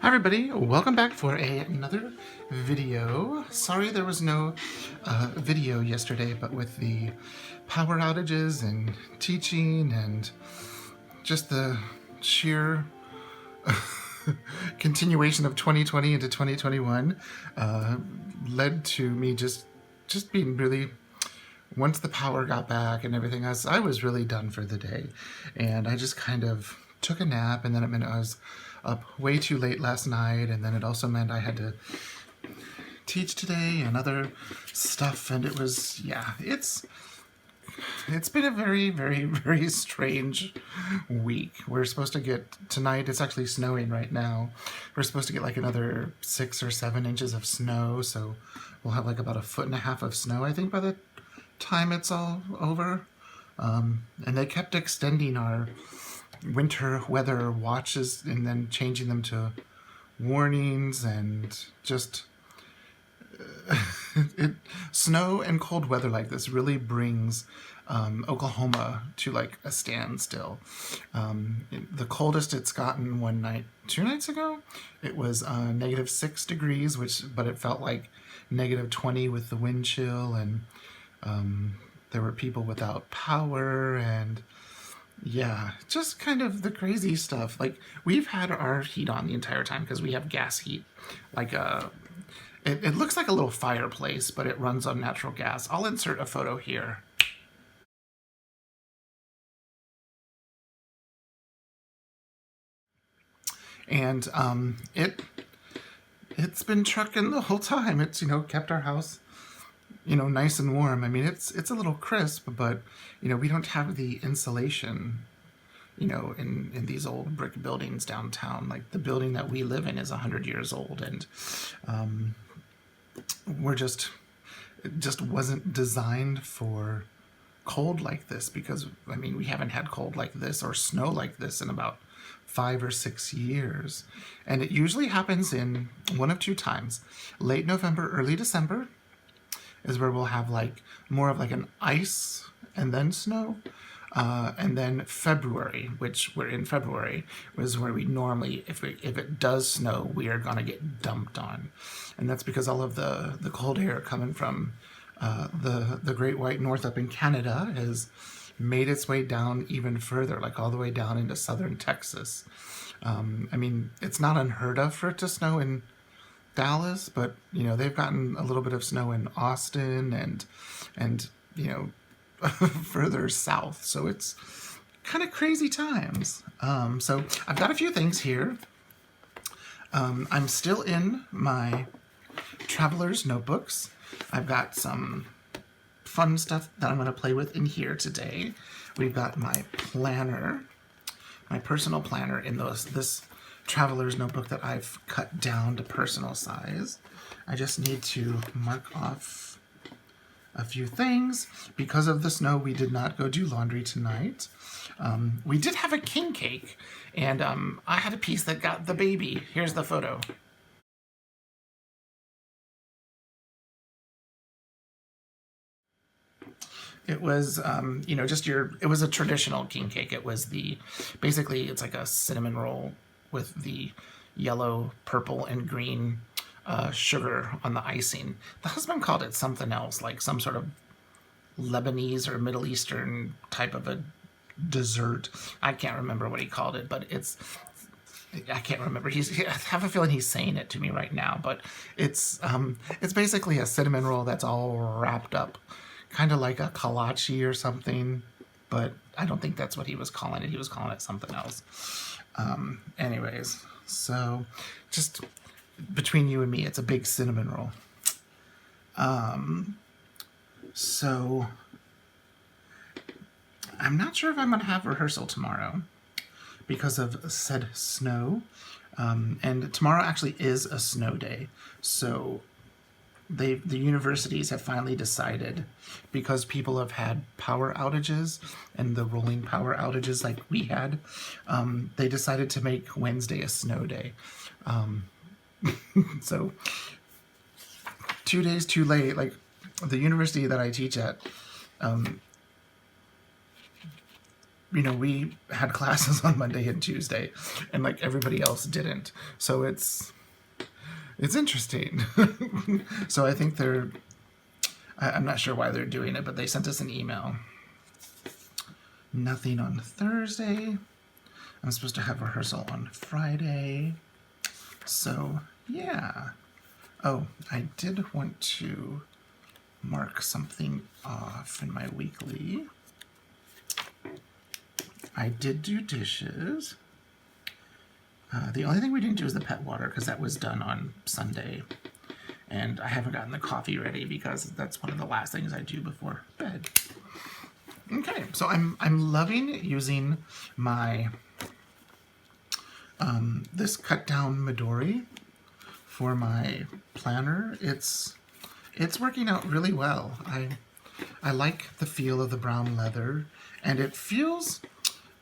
Hi everybody, welcome back for another video. Sorry there was no video yesterday, but with the power outages and teaching and just the sheer continuation of 2020 into 2021 led to me just being really, once the power got back and everything else, I was really done for the day. And I just kind of took a nap, and then it meant I was up way too late last night, and then it also meant I had to teach today and other stuff, and it was, yeah, it's been a very, very, very strange week. We're supposed to get, tonight, it's actually snowing right now. We're supposed to get like another 6 or 7 inches of snow, so we'll have like about 1.5 feet of snow, I think, by the time it's all over. And they kept extending our winter weather watches and then changing them to warnings, and just snow and cold weather like this really brings Oklahoma to like a standstill. The coldest it's gotten one night, 2 nights ago, it was -6 degrees, but it felt like -20 with the wind chill, and there were people without power, and yeah, just kind of the crazy stuff. Like, we've had our heat on the entire time because we have gas heat. Like it looks like a little fireplace, but it runs on natural gas. I'll insert a photo here. And it's been trucking the whole time. It's, kept our house, nice and warm. I mean, it's a little crisp, but, we don't have the insulation, in these old brick buildings downtown. Like, the building that we live in is 100 years old, and it just wasn't designed for cold like this, because, I mean, we haven't had cold like this or snow like this in about 5 or 6 years. And it usually happens in one of two times. Late November, early December is where we'll have like more of like an ice and then snow. And then February, which we're in February, is where we normally, if it does snow, we are going to get dumped on. And that's because all of the cold air coming from the Great White North up in Canada has made its way down even further, like all the way down into southern Texas. I mean, it's not unheard of for it to snow in Dallas, but, they've gotten a little bit of snow in Austin and further south. So it's kind of crazy times. So I've got a few things here. I'm still in my traveler's notebooks. I've got some fun stuff that I'm going to play with in here today. We've got my planner, my personal planner in this traveler's notebook that I've cut down to personal size. I just need to mark off a few things. Because of the snow, we did not go do laundry tonight. We did have a king cake, and I had a piece that got the baby. Here's the photo. It was, it was a traditional king cake. It was basically it's like a cinnamon roll with the yellow, purple, and green sugar on the icing. The husband called it something else, like some sort of Lebanese or Middle Eastern type of a dessert. I can't remember what he called it, but I can't remember. I have a feeling he's saying it to me right now, but it's basically a cinnamon roll that's all wrapped up, kind of like a kolache or something, but I don't think that's what he was calling it. He was calling it something else. Anyways, so just between you and me, it's a big cinnamon roll. So I'm not sure if I'm going to have rehearsal tomorrow because of said snow. And tomorrow actually is a snow day. So the universities have finally decided, because people have had power outages and the rolling power outages like we had, they decided to make Wednesday a snow day. So 2 days too late. Like, the university that I teach at, we had classes on Monday and Tuesday, and like everybody else didn't. So it's interesting. So I think I'm not sure why they're doing it, but they sent us an email. Nothing on Thursday. I'm supposed to have rehearsal on Friday. So, yeah. Oh, I did want to mark something off in my weekly. I did do dishes. The only thing we didn't do is the pet water, because that was done on Sunday. And I haven't gotten the coffee ready because that's one of the last things I do before bed. Okay, so I'm loving using my this cut down Midori for my planner. It's working out really well. I like the feel of the brown leather, and it feels.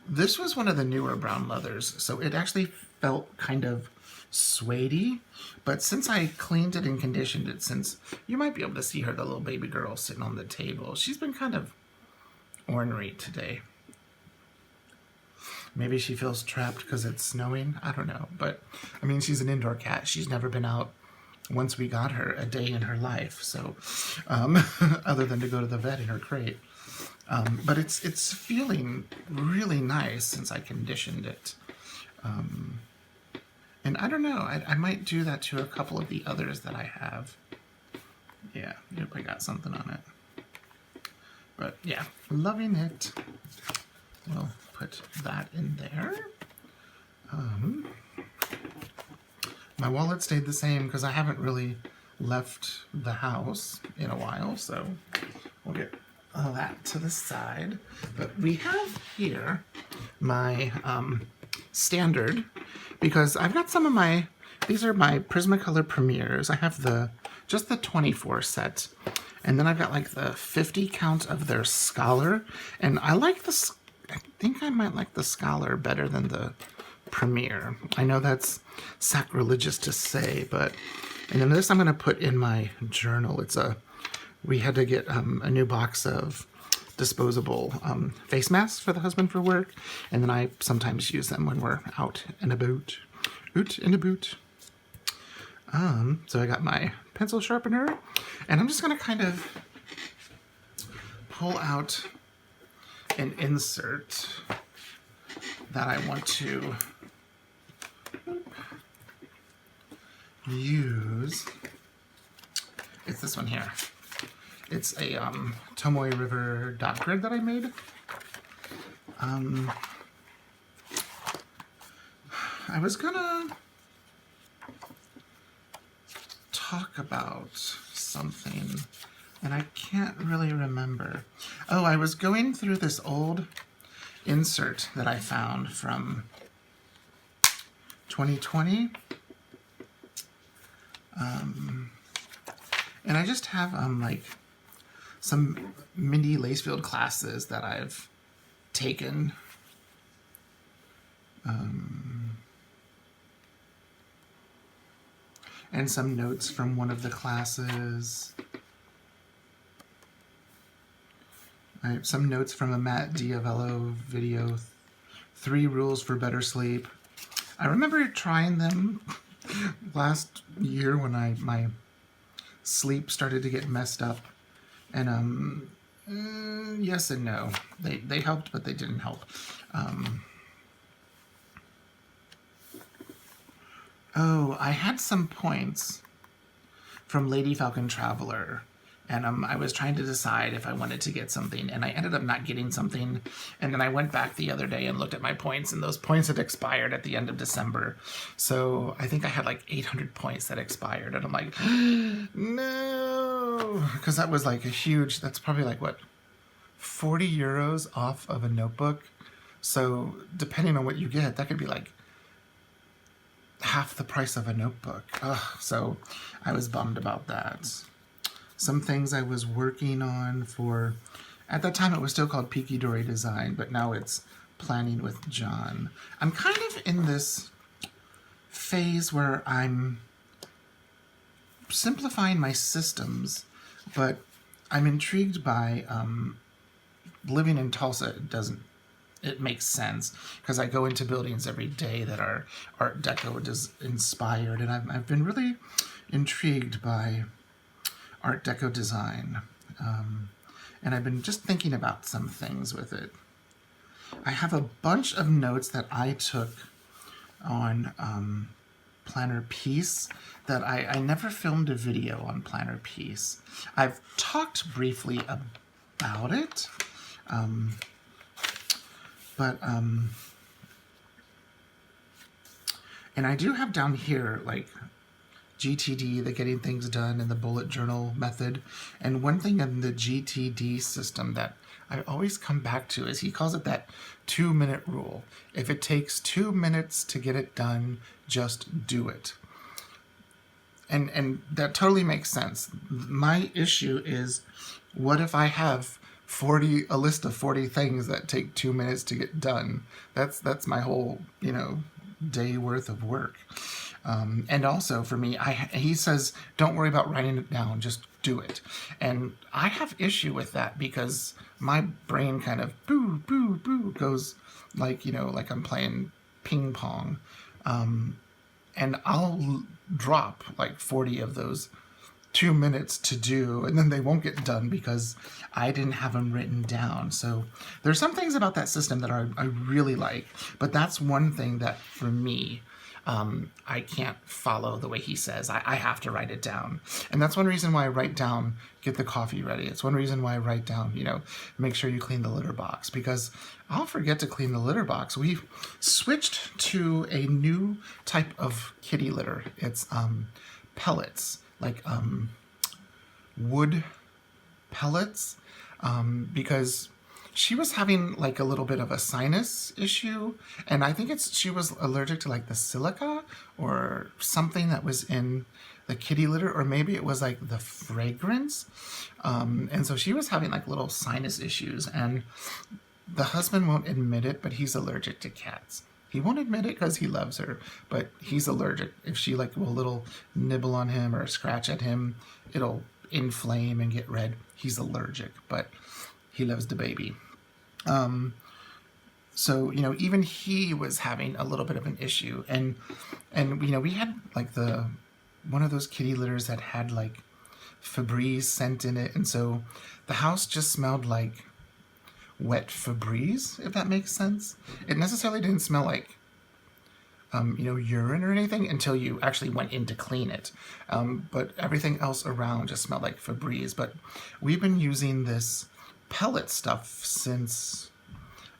This was one of the newer brown leathers, so it actually felt kind of suede-y, but since I cleaned it and conditioned it, since you might be able to see her, the little baby girl sitting on the table, she's been kind of ornery today. Maybe she feels trapped because it's snowing. I don't know, but I mean, she's an indoor cat. She's never been out once we got her a day in her life, so other than to go to the vet in her crate. But it's feeling really nice since I conditioned it. And I don't know, I might do that to a couple of the others that I have. Yeah, yep, I got something on it. But yeah, loving it. We'll put that in there. My wallet stayed the same because I haven't really left the house in a while, so we'll get all that to the side. But we have here my standard, because I've got some of these are my Prismacolor Premieres. I have just the 24 set, and then I've got like the 50 count of their Scholar, and I think I might like the Scholar better than the Premiere. I know that's sacrilegious to say, and then this I'm going to put in my journal. We had to get a new box of disposable face masks for the husband for work, and then I sometimes use them when we're out and about. So I got my pencil sharpener, and I'm just going to kind of pull out an insert that I want to use. It's this one here. It's a Tomoe River dot grid that I made. I was gonna talk about something, and I can't really remember. Oh, I was going through this old insert that I found from 2020. And I just have like some mini Lacefield classes that I've taken. And some notes from one of the classes. I have some notes from a Matt Diavello video, 3 Rules for Better Sleep. I remember trying them last year when my sleep started to get messed up, and yes and no. They helped, but they didn't help. Oh, I had some points from Lady Falcon Traveler, and I was trying to decide if I wanted to get something, and I ended up not getting something, and then I went back the other day and looked at my points, and those points had expired at the end of December. So I think I had like 800 points that expired, and I'm like, no, because that was like that's probably like, what, 40 euros off of a notebook. So depending on what you get, that could be like half the price of a notebook. So I was bummed about that. Some things I was working on at that time it was still called Peaky Dory Design, but now it's Planning with John. I'm kind of in this phase where I'm simplifying my systems, but I'm intrigued by living in Tulsa. It doesn't it makes sense because I go into buildings every day that are Art Deco inspired, and I've been really intrigued by Art Deco design, and I've been just thinking about some things with it. I have a bunch of notes that I took on Planner Piece that I never filmed a video on Planner Piece. I've talked briefly about it, and I do have down here like GTD, the getting things done, and the bullet journal method. And one thing in the GTD system that I always come back to is he calls it that 2-minute rule. If it takes 2 minutes to get it done, just do it. And that totally makes sense. My issue is, what if I have a list of 40 things that take 2 minutes to get done? That's my whole, day worth of work. And also for me, he says, don't worry about writing it down, just do it. And I have issue with that because my brain kind of boo, boo, boo goes like, like I'm playing ping pong. And I'll drop like 40 of those 2 minutes to do, and then they won't get done because I didn't have them written down. So there's some things about that system that I really like, but that's one thing that for me, I can't follow the way he says. I have to write it down. And that's one reason why I write down, get the coffee ready. It's one reason why I write down, make sure you clean the litter box, because I'll forget to clean the litter box. We've switched to a new type of kitty litter. It's pellets, like wood pellets, because she was having like a little bit of a sinus issue, and I think she was allergic to like the silica or something that was in the kitty litter, or maybe it was like the fragrance, and so she was having like little sinus issues, and the husband won't admit it, but he's allergic to cats. He won't admit it because he loves her, but he's allergic. If she like will a little nibble on him or scratch at him, it'll inflame and get red. He's allergic, but he loves the baby. So, even he was having a little bit of an issue, and we had like one of those kitty litters that had like Febreze scent in it, and so the house just smelled like wet Febreze, if that makes sense. It necessarily didn't smell like urine or anything until you actually went in to clean it. But everything else around just smelled like Febreze. But we've been using this pellet stuff since,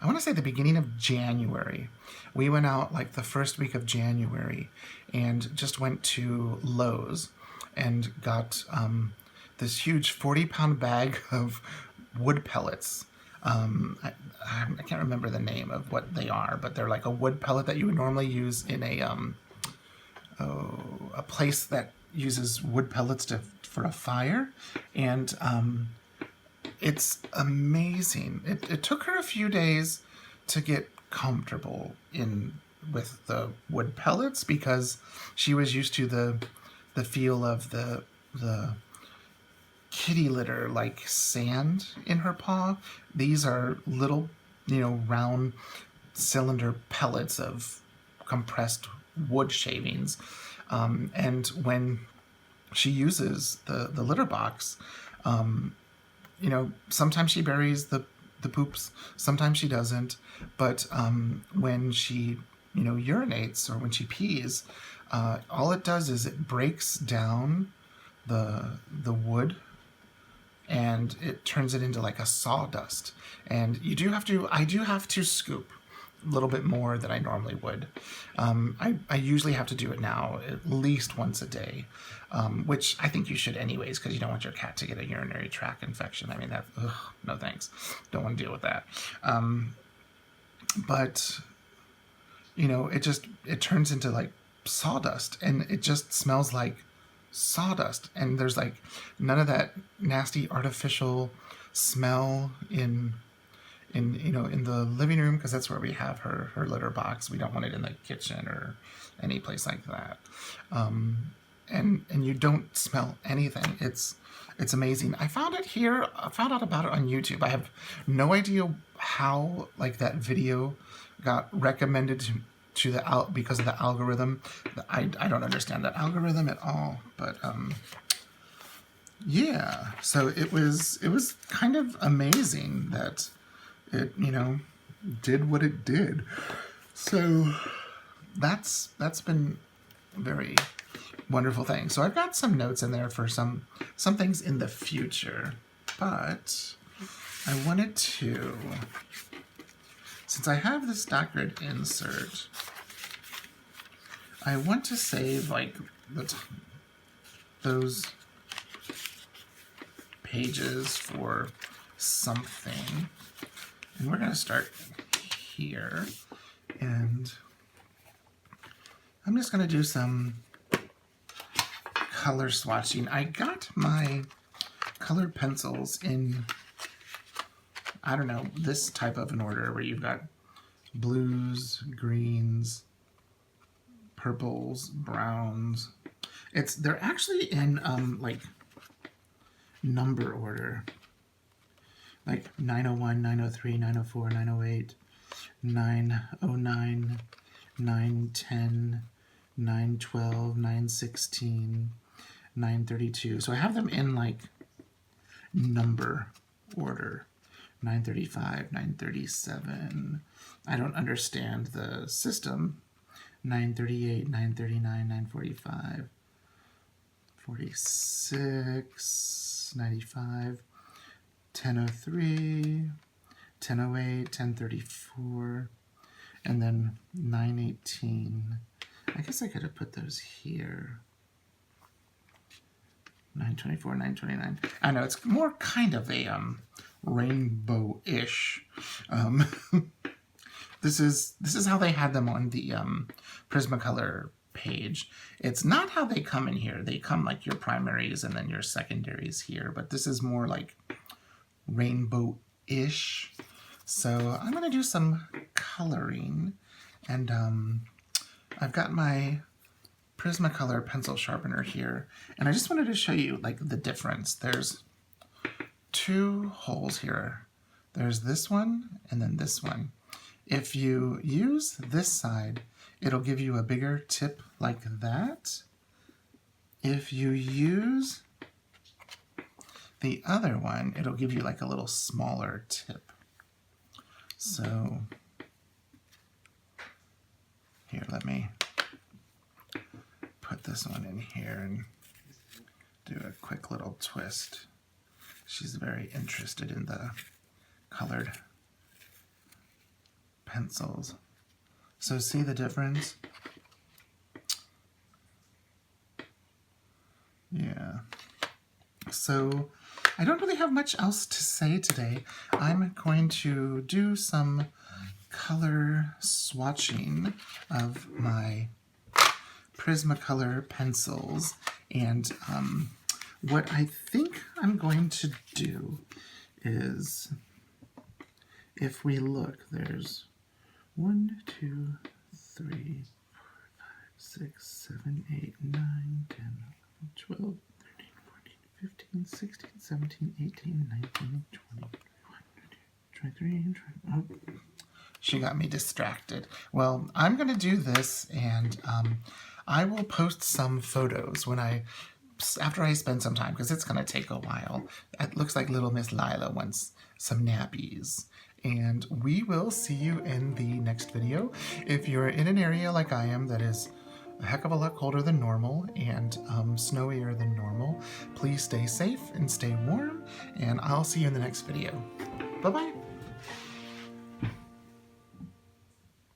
I want to say, the beginning of January. We went out like the first week of January and just went to Lowe's and got this huge 40-pound bag of wood pellets. I can't remember the name of what they are, but they're like a wood pellet that you would normally use in a place that uses wood pellets for a fire, and it's amazing. It took her a few days to get comfortable with the wood pellets because she was used to the feel of the kitty litter like sand in her paw. These are little, round cylinder pellets of compressed wood shavings. And when she uses the litter box, sometimes she buries the poops, sometimes she doesn't. But when she, urinates or when she pees, all it does is it breaks down the wood, and it turns it into like a sawdust. And I do have to scoop a little bit more than I normally would. I usually have to do it now at least once a day, which I think you should anyways, because you don't want your cat to get a urinary tract infection. I mean, no thanks. Don't want to deal with that. But, it turns into like sawdust, and it just smells like sawdust, and there's like none of that nasty artificial smell in the living room, because that's where we have her litter box. We don't want it in the kitchen or any place like that. and you don't smell anything. It's amazing. I found it here. I found out about it on YouTube. I have no idea how like that video got recommended to the out because of the algorithm. I don't understand that algorithm at all. But yeah. So it was kind of amazing that it did what it did. So that's been very wonderful thing. So I've got some notes in there for some things in the future, but I wanted to, since I have this doc grid insert, I want to save like those pages for something, and we're going to start here, and I'm just going to do some color swatching. I got my colored pencils in, I don't know, this type of an order where you've got blues, greens, purples, browns. They're actually in like number order, like 901, 903, 904, 908, 909, 910, 912, 916, 932. So I have them in like number order. 935, 937. I don't understand the system. 938, 939, 945, 46, 95, 1003, 1008, 1034, and then 918. I guess I could have put those here. 924, 929. I know it's more kind of a rainbow-ish. This is how they had them on the Prismacolor page. It's not how they come in here. They come like your primaries and then your secondaries here, but this is more like rainbow-ish. So I'm going to do some coloring, and I've got my Prismacolor pencil sharpener here, and I just wanted to show you like the difference. There's two holes here. There's this one and then this one. If you use this side, it'll give you a bigger tip like that. If you use the other one, it'll give you like a little smaller tip. So here, let me put this one in here and do a quick little twist. She's very interested in the colored pencils. So see the difference? Yeah. So I don't really have much else to say today. I'm going to do some color swatching of my Prismacolor pencils, and what I think I'm going to do is, if we look, there's 1, 2, 3, 4, 5, 6, 7, 8, 9, 10, 11, 12, 13, 14, 15, 16, 17, 18, 19, 20, 21, 22, 23, she got me distracted. Well, I'm going to do this, and I will post some photos after I spend some time, because it's going to take a while. It looks like little Miss Lila wants some nappies. And we will see you in the next video. If you're in an area like I am that is a heck of a lot colder than normal and snowier than normal, please stay safe and stay warm, and I'll see you in the next video. Bye-bye.